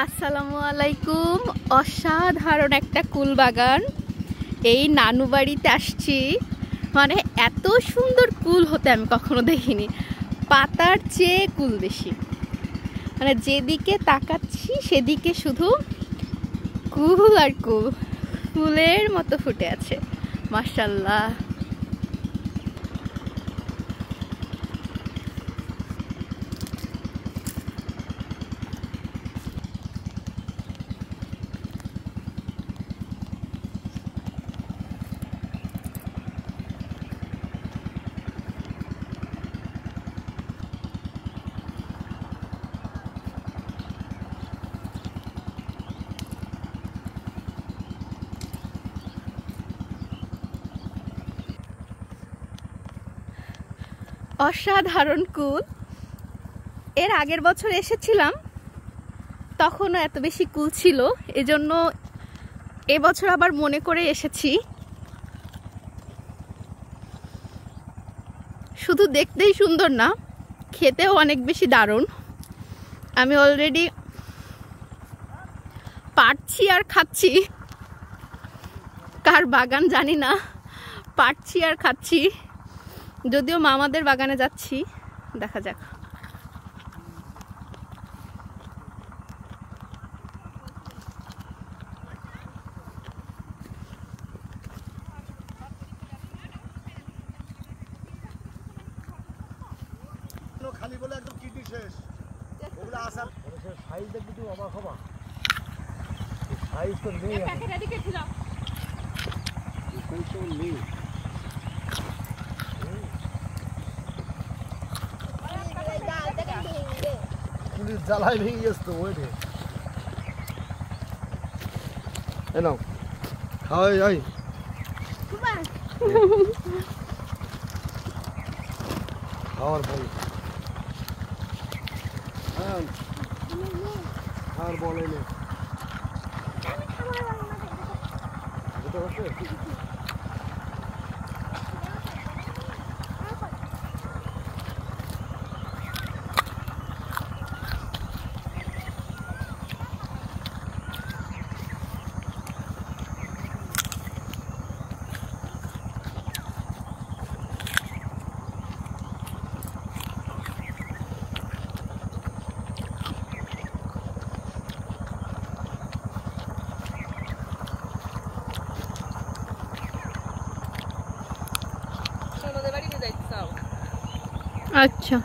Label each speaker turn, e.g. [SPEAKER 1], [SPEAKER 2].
[SPEAKER 1] আসসালামু আলাইকুম। অসাধারণ একটা কুল বাগান। এই নানু বাড়িতে আসছি, মানে এত সুন্দর কুল হতে আমি কখনো দেখিনি। পাতার চেয়ে কুল বেশি, মানে যেদিকে তাকাচ্ছি সেদিকে শুধু কুল আর কুল, ফুলের মতো ফুটে আছে। মাশাআল্লাহ। অসাধারণ কুল। এর আগের বছর এসেছিলাম, তখনও এত বেশি কুল ছিল, এজন্য এবছর আবার মনে করে এসেছি। শুধু দেখতেই সুন্দর না, খেতেও অনেক বেশি দারুণ। আমি অলরেডি পারছি আর খাচ্ছি। কার বাগান জানি না, পারছি আর খাচ্ছি। যদিও মামাদের বাগানে যাচ্ছি, দেখা যাক।
[SPEAKER 2] খালি বলে একদম কিডনি শেষ। ওগুলো আসার সাইজ দেখবি তুই অবাক হবা। সাইজ তো নেই, প্যাকেট এদিকে ছিল, সাইজ তো নেই। পুলিশ জ্বালায় ভেঙে গেছে তো, ওই রে এ নাও খাওয়াই যাই। খাওয়ার বল আর বলে নে
[SPEAKER 1] আচ্ছা।